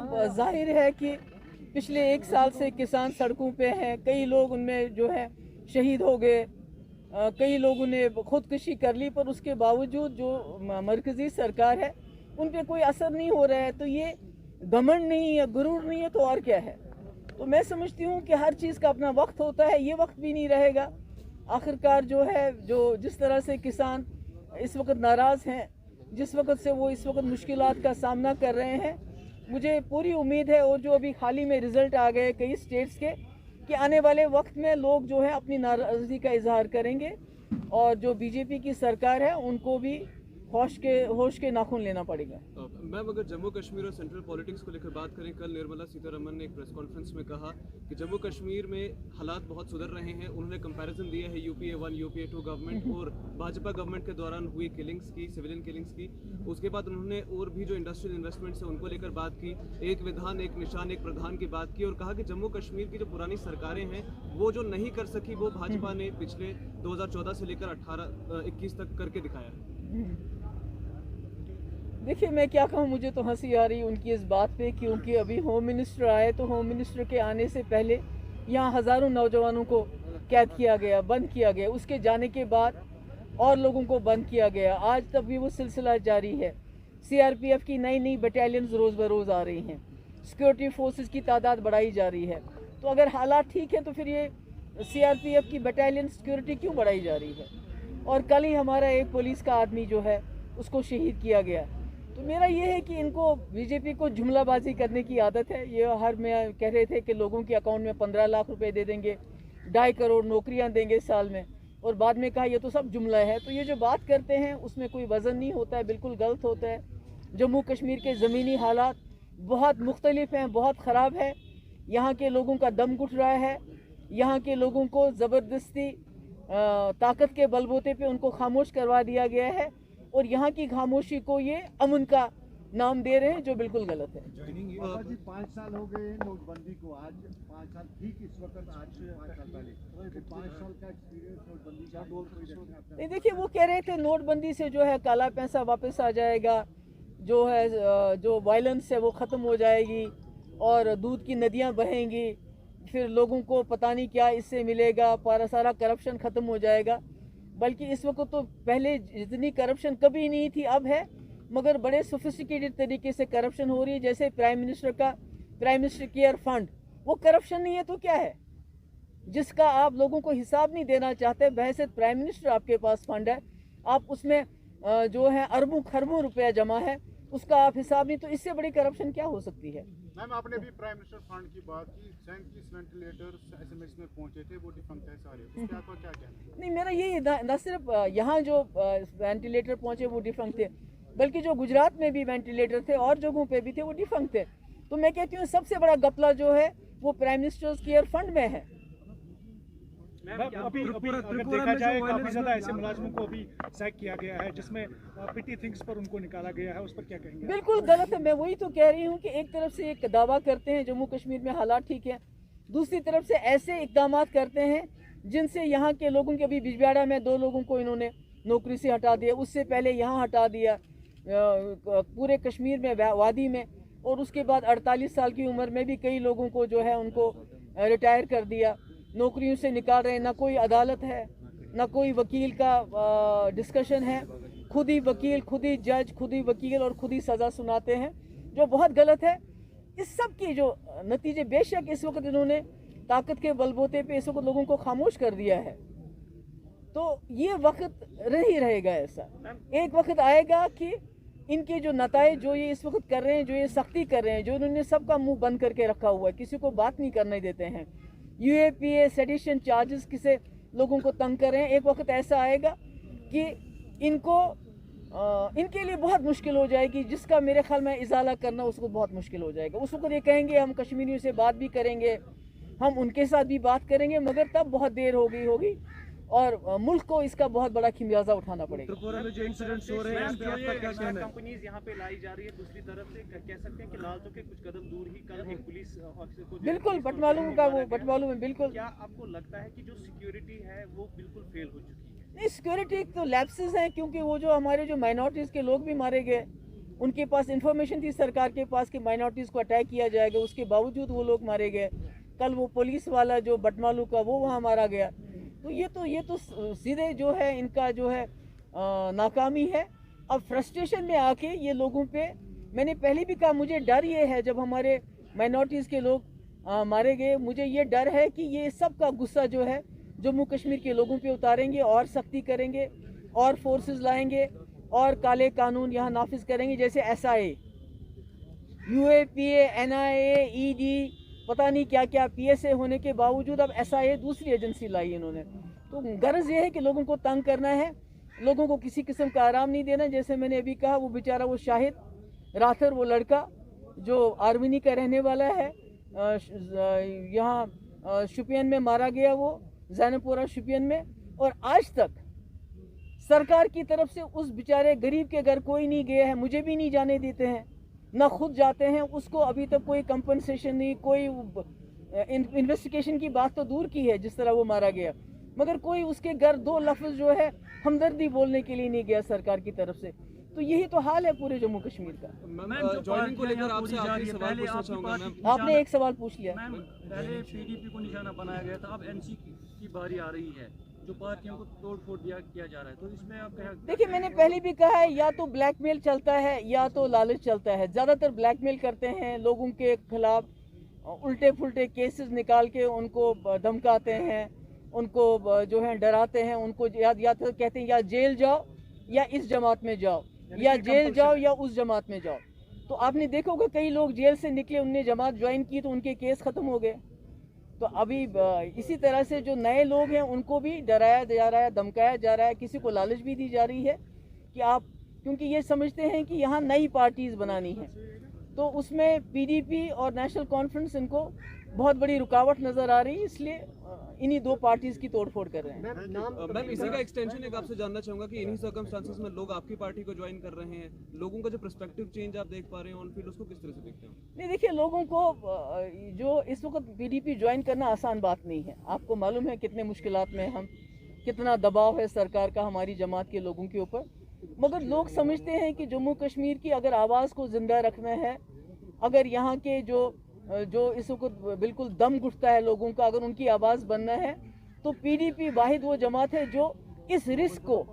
ज़ाहिर है कि पिछले 1 साल से किसान सड़कों पे हैं, कई लोग उनमें जो है शहीद हो गए, कई लोगों ने खुदकुशी कर ली, पर उसके बावजूद जो मरकज़ी सरकार है उन पे कोई असर नहीं हो रहा है। तो ये घमंड नहीं है, गुरूर नहीं है, तो और क्या है। तो मैं समझती हूँ कि हर चीज़ का अपना वक्त होता है, ये वक्त भी नहीं रहेगा। आखिरकार जो है, जो जिस तरह से किसान इस वक्त नाराज़ हैं, जिस वक्त से वो इस वक्त मुश्किलात का सामना कर रहे हैं, मुझे पूरी उम्मीद है, और जो अभी हाल ही में रिज़ल्ट आ गए कई स्टेट्स के, कि आने वाले वक्त में लोग जो है अपनी नाराज़गी का इजहार करेंगे, और जो बीजेपी की सरकार है उनको भी होश के नाखून लेना पड़ेगा। मैम, अगर जम्मू कश्मीर और सेंट्रल पॉलिटिक्स को लेकर बात करें, कल निर्मला सीतारमण ने एक प्रेस कॉन्फ्रेंस में कहा कि जम्मू कश्मीर में हालात बहुत सुधर रहे हैं। उन्होंने कंपैरिजन दिया है यूपीए 1 यूपीए 2 गवर्नमेंट और भाजपा गवर्नमेंट के दौरान हुई किलिंग्स की, सिविलियन किलिंग्स की। उसके बाद उन्होंने और भी जो इंडस्ट्रियल इन्वेस्टमेंट्स है उनको लेकर बात की, एक विधान एक निशान एक प्रधान की बात की, और कहा कि जम्मू कश्मीर की जो पुरानी सरकारें हैं वो जो नहीं कर सकी वो भाजपा ने पिछले 2014 से लेकर 18-21 तक करके दिखाया है। देखिए, मैं क्या कहूँ, मुझे तो हंसी आ रही उनकी इस बात पे, क्योंकि अभी होम मिनिस्टर आए तो होम मिनिस्टर के आने से पहले यहाँ हज़ारों नौजवानों को कैद किया गया, बंद किया गया। उसके जाने के बाद और लोगों को बंद किया गया। आज तक भी वो सिलसिला जारी है। सीआरपीएफ की नई नई बटालियंस रोज़ बरोज़ आ रही हैं, सिक्योरिटी फोर्सेस की तादाद बढ़ाई जा रही है। तो अगर हालात ठीक है तो फिर ये सीआरपीएफ की बटालियन सिक्योरिटी क्यों बढ़ाई जा रही है। और कल ही हमारा एक पुलिस का आदमी जो है उसको शहीद किया गया। तो मेरा ये है कि इनको, बीजेपी को जुमलाबाजी करने की आदत है। ये हर में कह रहे थे कि लोगों के अकाउंट में 15 लाख रुपए दे देंगे, 2.5 करोड़ नौकरियां देंगे साल में, और बाद में कहा ये तो सब जुमला है। तो ये जो बात करते हैं उसमें कोई वज़न नहीं होता है, बिल्कुल गलत होता है। जम्मू कश्मीर के ज़मीनी हालात बहुत मुख्तलिफ हैं, बहुत ख़राब है। यहाँ के लोगों का दम घुट रहा है। यहाँ के लोगों को ज़बरदस्ती ताकत के बलबूते पे उनको खामोश करवा दिया गया है, और यहाँ की खामोशी को ये अमन का नाम दे रहे हैं, जो बिल्कुल गलत है। जी 5 साल हो गए नोटबंदी को, आज 5 साल ठीक इस वक्त, आज 5 साल पहले 5 साल का एक्सपीरियंस नोटबंदी का। नहीं, देखिए, वो कह रहे थे नोटबंदी से जो है काला पैसा वापस आ जाएगा, जो है जो वायलेंस है वो ख़त्म हो जाएगी, और दूध की नदियाँ बहेंगी, फिर लोगों को पता नहीं क्या इससे मिलेगा, सारा करप्शन ख़त्म हो जाएगा। बल्कि इस वक्त तो पहले जितनी करप्शन कभी नहीं थी अब है, मगर बड़े सोफिस्टिकेटेड तरीके से करप्शन हो रही है। जैसे प्राइम मिनिस्टर केयर फंड, वो करप्शन नहीं है तो क्या है, जिसका आप लोगों को हिसाब नहीं देना चाहते। बहैसियत प्राइम मिनिस्टर आपके पास फंड है, आप उसमें जो है अरबों खरबों रुपया जमा है, उसका आप हिसाब नहीं, तो इससे बड़ी करप्शन क्या हो सकती है। मैम, आपने भी प्राइम मिनिस्टर फंड की बात की, 37 वेंटिलेटर्स एसएमएस में पहुंचे थे, वो डिफंक्ट है सारे, उसके आपका क्या कहना है? नहीं, मेरा यही न सिर्फ यहाँ जो वेंटिलेटर पहुंचे वो डिफंक्ट थे, बल्कि जो गुजरात में भी वेंटिलेटर थे और जगहों पे भी थे वो डिफंक्ट थे। तो मैं कहती हूँ सबसे बड़ा गपला जो है वो प्राइम मिनिस्टर्स केयर फंड में है। अभी अगर देखा जाए काफी ज्यादा ऐसे मुलाजिमों को अभी सैक किया गया है, जिसमें पिटी थिंग्स पर उनको निकाला गया है, उस पर क्या कहेंगे? बिल्कुल गलत है। मैं वही तो कह रही हूँ कि एक तरफ से एक दावा करते हैं जम्मू कश्मीर में हालात ठीक है, दूसरी तरफ से ऐसे इकदाम करते हैं जिनसे यहाँ के लोगों के, अभी बिजबिहाड़ा में 2 लोगों को इन्होंने नौकरी से हटा दिया, उससे पहले यहाँ हटा दिया, पूरे कश्मीर में वादी में, और उसके बाद 48 साल की उम्र में भी कई लोगों को जो है उनको रिटायर कर दिया, नौकरियों से निकाल रहे हैं। ना कोई अदालत है, ना कोई वकील का डिस्कशन है, खुद ही वकील, खुद ही जज, खुद ही वकील, और खुद ही सज़ा सुनाते हैं, जो बहुत गलत है। इस सब की जो नतीजे, बेशक इस वक्त इन्होंने ताकत के बलबूते पे इस वक्त लोगों को खामोश कर दिया है, तो ये वक्त नहीं रहेगा ऐसा। एक वक्त आएगा कि इनके जो नताइज जो ये इस वक्त कर रहे हैं, जो ये सख्ती कर रहे हैं, जो इन्होंने सबका मुंह बंद करके रखा हुआ है, किसी को बात नहीं करने देते हैं, यूएपीए सेडिशन चार्जेस किसे लोगों को तंग कर रहे हैं, एक वक्त ऐसा आएगा कि इनके लिए बहुत मुश्किल हो जाएगी, जिसका मेरे ख्याल में इजाला करना उसको बहुत मुश्किल हो जाएगा। उस वक्त ये कहेंगे हम कश्मीरियों से बात भी करेंगे, हम उनके साथ भी बात करेंगे, मगर तब बहुत देर हो गई होगी और मुल्क को इसका बहुत बड़ा खिमियाजा उठाना पड़ेगा। जो इंसिडेंट्स हो रहे हैं कंपनीज यहाँ पे लाई जा रही है, दूसरी तरफ से कह सकते हैं कि लाल चौक के कुछ कदम दूर ही कल एक पुलिस ऑफिसर को बिल्कुल बटवालू में बिल्कुल। क्या आपको लगता है कि जो सिक्योरिटी है वो बिल्कुल फेल हो चुकी है? नहीं, सिक्योरिटी तो लैप्सेस हैं, क्योंकि वो जो हमारे जो माइनॉरिटीज़ के लोग भी मारे गए, ان کے پاس انفارمیشن تھی سرکار کے پاس کہ مائنورٹیز کو اٹیک کیا جائے گا، اس کے باوجود وہ لوگ مارے گئے. کل وہ پولیس والا جو بٹمالو کا وہ وہاں مارا گیا. تو یہ تو سیدھے جو ہے ان کا جو ہے ناکامی ہے. اب فرسٹریشن میں آ کے یہ لوگوں پہ، میں نے پہلے بھی کہا مجھے ڈر یہ ہے جب ہمارے مائنورٹیز کے لوگ مارے گئے، مجھے یہ ڈر ہے کہ یہ سب کا غصہ جو ہے جموں کشمیر کے لوگوں پہ اتاریں گے اور سختی کریں گے اور فورسز لائیں گے اور کالے قانون یہاں نافذ کریں گے، جیسے SIA، UAPA، NIA، ED، پتہ نہیں کیا کیا PSA ہونے کے باوجود اب SIA دوسری ایجنسی لائی انہوں نے. تو غرض یہ ہے کہ لوگوں کو تنگ کرنا ہے، لوگوں کو کسی قسم کا آرام نہیں دینا. جیسے میں نے ابھی کہا وہ بیچارہ وہ شاہد راتھر، وہ لڑکا جو آرمینی کا رہنے والا ہے، یہاں شوپین میں مارا گیا، وہ زینب پورہ شوپین میں، اور آج تک سرکار کی طرف سے اس بیچارے غریب کے گھر کوئی نہیں گیا ہے. مجھے بھی نہیں جانے دیتے ہیں، نہ خود جاتے ہیں. اس کو ابھی تک کوئی کمپنسیشن نہیں، کوئی انویسٹیگیشن کی بات تو دور کی ہے جس طرح وہ مارا گیا، مگر کوئی اس کے گھر دو لفظ جو ہے ہمدردی بولنے کے لیے نہیں گیا سرکار کی طرف سے. تو یہی تو حال ہے پورے جموں کشمیر کا. جوائننگ کو لے کر آپ سے آخری سوال پوچھنا چاہوں گا. آپ نے ایک سوال پوچھ لیا. پہلے PDP کو نشانہ بنایا گیا تھا، اب NC کی باری آ رہی ہے جو پارٹیوں کو توڑ پھوڑ کیا جا رہا ہے، تو اس میں آپ کیا؟ دیکھیں میں نے پہلے بھی کہا ہے، یا تو بلیک میل چلتا ہے یا تو لالچ چلتا ہے. زیادہ تر بلیک میل کرتے ہیں، لوگوں کے خلاف الٹے پھلٹے کیسز نکال کے ان کو دھمکاتے ہیں، ان کو جو ہے ڈراتے ہیں، ان کو یا تو کہتے ہیں یا جیل جاؤ یا اس جماعت میں جاؤ، یا جیل جاؤ یا اس جماعت میں جاؤ. تو آپ نے دیکھا ہوگا کئی لوگ جیل سے نکلے، انہوں نے جماعت جوائن کی تو ان کے کیس ختم ہو گئے. تو ابھی اسی طرح سے جو نئے لوگ ہیں ان کو بھی ڈرایا جا رہا ہے، دھمکایا جا رہا ہے، کسی کو لالچ بھی دی جا رہی ہے کہ آپ، کیونکہ یہ سمجھتے ہیں کہ یہاں نئی پارٹیز بنانی ہیں، تو اس میں PDP اور نیشنل کانفرنس ان کو بہت بڑی رکاوٹ نظر آ رہی ہے، اس لیے انہی دو پارٹیز کی توڑ پھوڑ کر رہے ہیں. میم اسی کا ایکسٹینشن ایک آپ سے جاننا چاہوں گا کہ انہی سرکمسٹانسز میں لوگ آپ کی پارٹی کو جوائن کر رہے ہیں، لوگوں کا جو پرسپیکٹو چینج آپ دیکھ پا رہے ہیں آن فیلڈ، اس کو کس طرح سے دیکھتے ہیں؟ نہیں دیکھیے، لوگوں کو جو اس وقت PDP جوائن کرنا آسان بات نہیں ہے. آپ کو معلوم ہے کتنے مشکلات میں ہم، کتنا دباؤ ہے سرکار کا ہماری جماعت کے لوگوں کے اوپر، مگر لوگ سمجھتے ہیں کہ جموں کشمیر کی اگر آواز کو زندہ رکھنا ہے، اگر یہاں کے جو اس وقت بالکل دم گھٹتا ہے لوگوں کا، اگر ان کی آواز بننا ہے تو PDP واحد وہ جماعت ہے جو اس رسک کو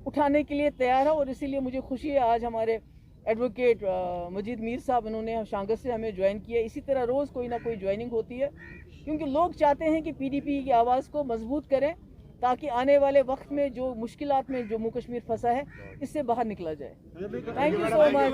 اٹھانے کے لیے تیار ہے. اور اسی لیے مجھے خوشی ہے آج ہمارے ایڈوکیٹ مجید میر صاحب انہوں نے شانگت سے ہمیں جوائن کیا. اسی طرح روز کوئی نہ کوئی جوائننگ ہوتی ہے، کیونکہ لوگ چاہتے ہیں کہ PDP کی آواز کو مضبوط کریں تاکہ آنے والے وقت میں جو مشکلات میں جموں کشمیر پھنسا ہے اس سے باہر نکلا جائے. Thank you so much.